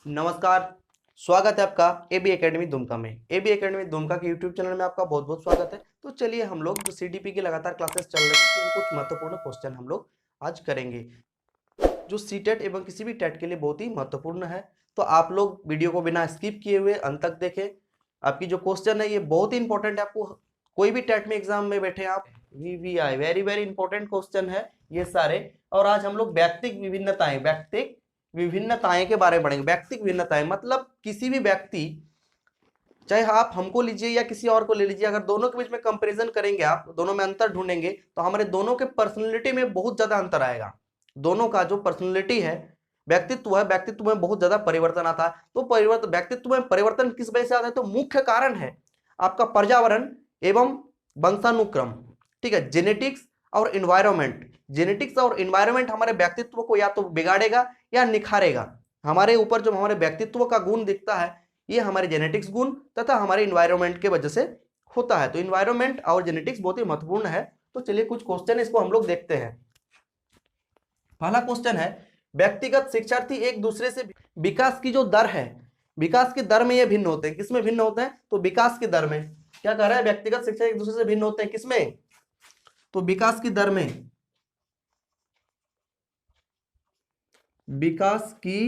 नमस्कार। स्वागत है आपका एबी एकेडमी दुमका में। एबी एकेडमी दुमका के यूट्यूब चैनल में आपका बहुत बहुत स्वागत है। तो चलिए हम लोग जो सीटीपी की लगातार क्लासेस चल रही है तो कुछ महत्वपूर्ण क्वेश्चन हम लोग आज करेंगे जो सीटेट एवं किसी भी टेट के लिए बहुत ही महत्वपूर्ण है। तो आप लोग वीडियो को बिना स्किप किए हुए अंत तक देखें। आपकी जो क्वेश्चन है ये बहुत ही इंपॉर्टेंट है। आपको कोई भी टेट में एग्जाम में बैठे आप VVI very very important question है ये सारे। और आज हम लोग व्यक्तिक विभिन्नताएं के बारे में पढ़ेंगे। व्यक्तिक विभिन्नताएं मतलब किसी भी व्यक्ति, चाहे आप हमको लीजिए या किसी और को ले लीजिए, अगर दोनों के बीच में कंपैरिजन करेंगे, आप दोनों में अंतर ढूंढेंगे तो हमारे दोनों के पर्सनैलिटी में बहुत ज्यादा अंतर आएगा। दोनों का जो पर्सनैलिटी है, व्यक्तित्व है, व्यक्तित्व में बहुत ज्यादा परिवर्तन आता है। तो व्यक्तित्व में परिवर्तन किस वजह से आता है? तो मुख्य कारण है आपका पर्यावरण एवं वंशानुक्रम। ठीक है, जेनेटिक्स और इन्वायरमेंट। जेनेटिक्स और इन्वायरमेंट हमारे व्यक्तित्व को या तो बिगाड़ेगा या निखारेगा। हमारे ऊपर जो हमारे व्यक्तित्व का गुण दिखता है ये हमारे जेनेटिक्स गुण तथा हमारे इन्वायरमेंट के वजह से होता है। तो इन्वायरमेंट और जेनेटिक्स बहुत ही महत्वपूर्ण है। तो चलिए कुछ क्वेश्चन इसको हम लोग देखते हैं। पहला क्वेश्चन है, व्यक्तिगत शिक्षार्थी एक दूसरे से विकास की जो दर है, विकास की दर में ये भिन्न होते हैं। किसमें भिन्न होते हैं? तो विकास की दर में। क्या कह रहा है? व्यक्तिगत शिक्षा एक दूसरे से भिन्न होते हैं किसमें? तो विकास की दर में। विकास की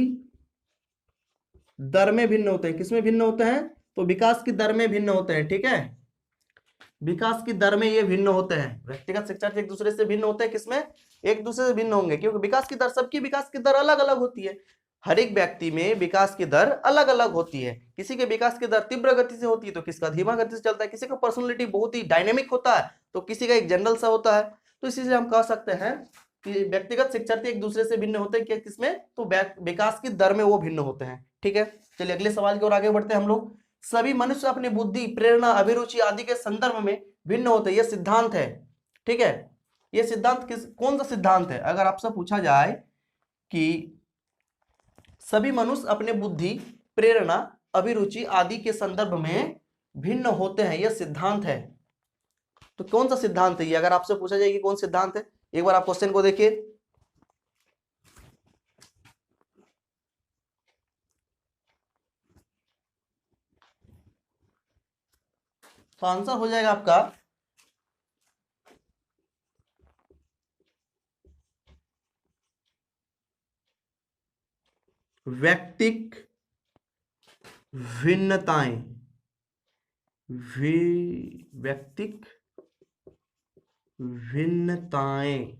दर में भिन्न होते हैं। किसमें भिन्न होते हैं? तो विकास की दर में भिन्न होते हैं। ठीक है, विकास की दर में ये भिन्न होते हैं। व्यक्तिगत शिक्षार्थी एक दूसरे से भिन्न होते हैं किसमें? एक दूसरे से भिन्न होंगे क्योंकि विकास की दर, सबकी विकास की दर अलग अलग होती है। हर एक व्यक्ति में विकास की दर अलग अलग होती है। किसी के विकास की दर तीव्र गति से होती है तो किसका धीमा गति से चलता है। किसी का पर्सनैलिटी बहुत ही डायनेमिक होता है तो किसी का एक जनरल सा होता है। तो इसी से हम कह सकते हैं कि व्यक्तिगत शिक्षार्थी एक दूसरे से भिन्न होते हैं किसमें? तो विकास की दर में वो भिन्न होते हैं। ठीक है, चलिए अगले सवाल की ओर आगे बढ़ते हैं हम लोग। सभी मनुष्य अपनी बुद्धि, प्रेरणा, अभिरुचि आदि के संदर्भ में भिन्न होते हैं। यह सिद्धांत है। ठीक है, यह सिद्धांत कौन सा सिद्धांत है? अगर आपसे पूछा जाए कि सभी मनुष्य अपने बुद्धि, प्रेरणा, अभिरुचि आदि के संदर्भ में भिन्न होते हैं, यह सिद्धांत है। तो कौन सा सिद्धांत है ये? अगर आपसे पूछा जाए कि कौन सिद्धांत है, एक बार आप क्वेश्चन को देखिए। तो आंसर हो जाएगा आपका व्यक्तिक भिन्नताएं। व्यक्तिक भिन्नताएं।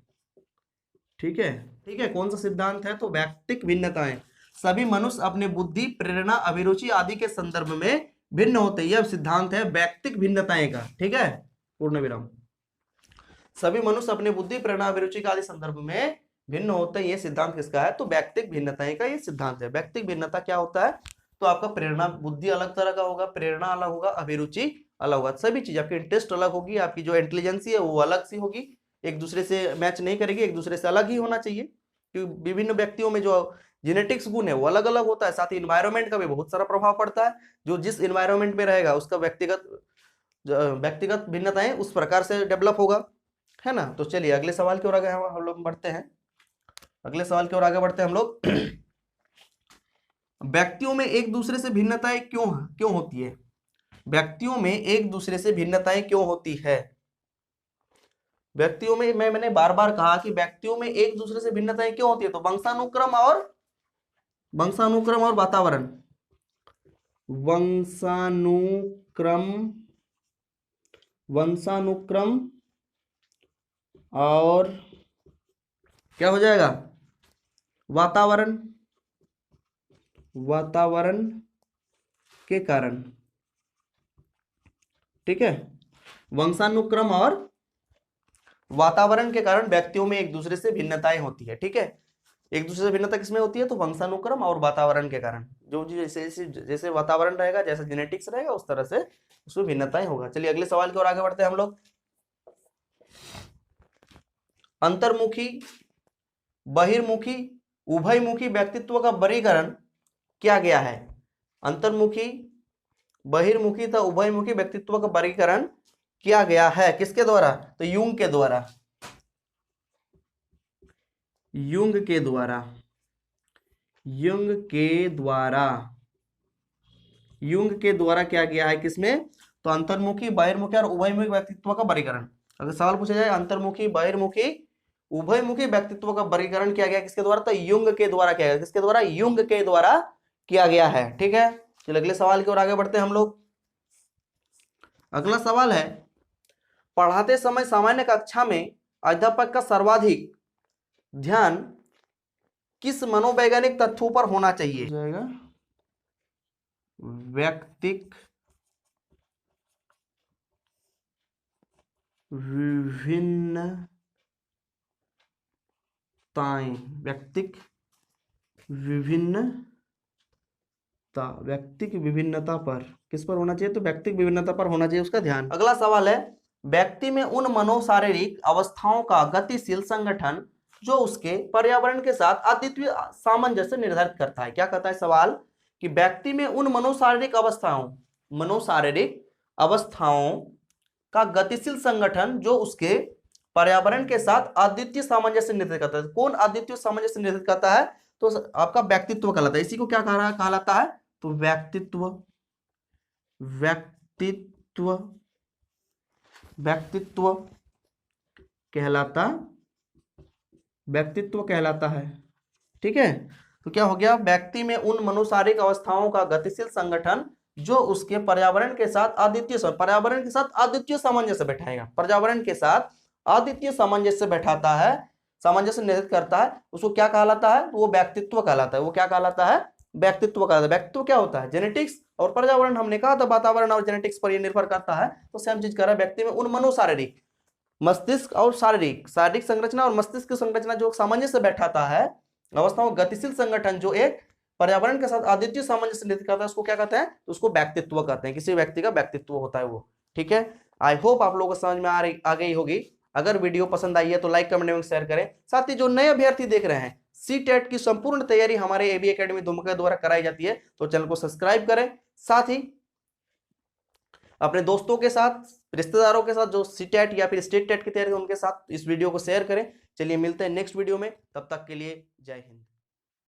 ठीक है, ठीक है, कौन सा सिद्धांत है? तो व्यक्तिक भिन्नताएं। सभी मनुष्य अपने बुद्धि, प्रेरणा, अभिरुचि आदि के संदर्भ में भिन्न होते हैं, यह सिद्धांत है व्यक्तिक भिन्नताएं का। ठीक है, पूर्ण विराम। सभी मनुष्य अपने बुद्धि, प्रेरणा, अभिरुचि के आदि संदर्भ में भिन्न होते हैं, यह सिद्धांत किसका है? तो व्यक्तिक भिन्नताएं का ये सिद्धांत है। व्यक्तिक भिन्नता क्या होता है? तो आपका प्रेरणा, बुद्धि अलग तरह का होगा, प्रेरणा अलग होगा, अभिरुचि अलग होगा। सभी चीज, आपकी इंटरेस्ट अलग होगी, आपकी जो इंटेलिजेंसी है वो अलग सी होगी, एक दूसरे से मैच नहीं करेगी, एक दूसरे से अलग ही होना चाहिए। क्योंकि विभिन्न व्यक्तियों में जो जेनेटिक्स गुण है वो अलग अलग होता है। साथ ही इन्वायरमेंट का भी बहुत सारा प्रभाव पड़ता है। जो जिस इन्वायरमेंट में रहेगा उसका व्यक्तिगत भिन्नताएं उस प्रकार से डेवलप होगा, है ना। तो चलिए अगले सवाल की ओर आगे हम लोग बढ़ते हैं। अगले सवाल की ओर आगे बढ़ते हैं हम लोग। व्यक्तियों में एक दूसरे से भिन्नताएं क्यों क्यों होती है? व्यक्तियों में एक दूसरे से भिन्नताएं क्यों होती है? व्यक्तियों में मैंने बार बार कहा कि व्यक्तियों में एक दूसरे से भिन्नताएं क्यों होती है? तो वंशानुक्रम और वातावरण। वंशानुक्रम वंशानुक्रम और क्या हो जाएगा? वातावरण। वातावरण के कारण। ठीक है, वंशानुक्रम और वातावरण के कारण व्यक्तियों में एक दूसरे से भिन्नताएं होती है। ठीक है, एक दूसरे से भिन्नता किसमें होती है? तो वंशानुक्रम और वातावरण के कारण। जो जैसे जैसे वातावरण रहेगा, जैसे जेनेटिक्स रहेगा, उस तरह से उसमें भिन्नताएं होगा। चलिए अगले सवाल की ओर आगे बढ़ते हैं हम लोग। अंतर्मुखी, बहिर्मुखी, उभयमुखी व्यक्तित्व का वर्गीकरण किया गया है। अंतर्मुखी, बहिर्मुखी तथा उभयमुखी व्यक्तित्व का वर्गीकरण किया गया है किसके द्वारा? तो यूंग के द्वारा। यूंग के द्वारा युंग के द्वारा क्या गया है किसमें, तो अंतर्मुखी, बहिर्मुखी और उभयमुखी व्यक्तित्व का वर्गीकरण। अगर सवाल पूछा जाए अंतर्मुखी, बहिर्मुखी, उभयमुखी व्यक्तित्व का वर्गीकरण किया गया किसके द्वारा, तो युंग के द्वारा किया गया। किसके द्वारा, युंग के द्वारा किया गया है। ठीक है, चलिए अगले सवाल की ओर आगे बढ़ते हैं हम लोग। अगला सवाल है, पढ़ाते समय सामान्य कक्षा में अध्यापक का सर्वाधिक ध्यान किस मनोवैज्ञानिक तथ्यों पर होना चाहिए। जाएगा व्यक्तिक विभिन्नताएं, व्यक्तिक विभिन्नता पर किस पर होना चाहिए, तो व्यक्तिक विभिन्नता पर होना चाहिए उसका ध्यान। अगला सवाल है, व्यक्ति में उन मनोशारीरिक अवस्थाओं का गतिशील संगठन जो उसके पर्यावरण के साथ अद्वितीय सामंजस्य निर्धारित करता है। क्या कहता है सवाल, कि व्यक्ति में उन मनोशारीरिक अवस्थाओं का गतिशील संगठन जो उसके पर्यावरण के साथ अद्वितीय सामंजस्य निर्धारित करता है। कौन अद्वितीय सामंजस्य निर्धारित करता है, तो आपका व्यक्तित्व कहलाता है। इसी को क्या कहलाता है, तो व्यक्तित्व कहलाता है। ठीक है, तो क्या हो गया, व्यक्ति में उन मनोशारीरिक अवस्थाओं का गतिशील संगठन जो उसके पर्यावरण के साथ अद्वितीय सामंजस्य बैठाएगा, पर्यावरण के साथ अद्वितीय सामंजस्य बैठाता है, सामंजस्य निर्धारित करता है, उसको क्या कहलाता है, वो व्यक्तित्व कहलाता है। वो क्या कहलाता है, व्यक्तित्व कहलाता है। व्यक्तित्व क्या होता है, जेनेटिक्स और पर्यावरण, हमने कहा था वातावरण और जेनेटिक्स पर ये निर्भर करता है। तो सेम चीज कर रहा है, व्यक्ति में उन मनोशारीरिक, मस्तिष्क और शारीरिक संरचना और मस्तिष्क की संरचना जो सामंजस्य बैठाता है, अवस्थाओं गतिशील संगठन जो एक पर्यावरण के साथ अद्वितीय सामंजस्य निर्धारित करता है, उसको क्या कहते हैं, तो उसको व्यक्तित्व कहते हैं। किसी व्यक्ति का व्यक्तित्व होता है वो। ठीक है, आई होप आप लोगों को समझ में आ गई होगी। अगर वीडियो पसंद आई है तो लाइक, कमेंट एवं शेयर करें। साथ ही जो नए अभ्यर्थी देख रहे हैं, सीटेट की संपूर्ण तैयारी हमारे एबी एकेडमी दुमका द्वारा कराई जाती है, तो चैनल को सब्सक्राइब करें। साथ ही अपने दोस्तों के साथ, रिश्तेदारों के साथ जो सीटेट या फिर स्टेट टेट की तैयारी उनके साथ इस वीडियो को शेयर करें। चलिए मिलते हैं नेक्स्ट वीडियो में, तब तक के लिए जय हिंद।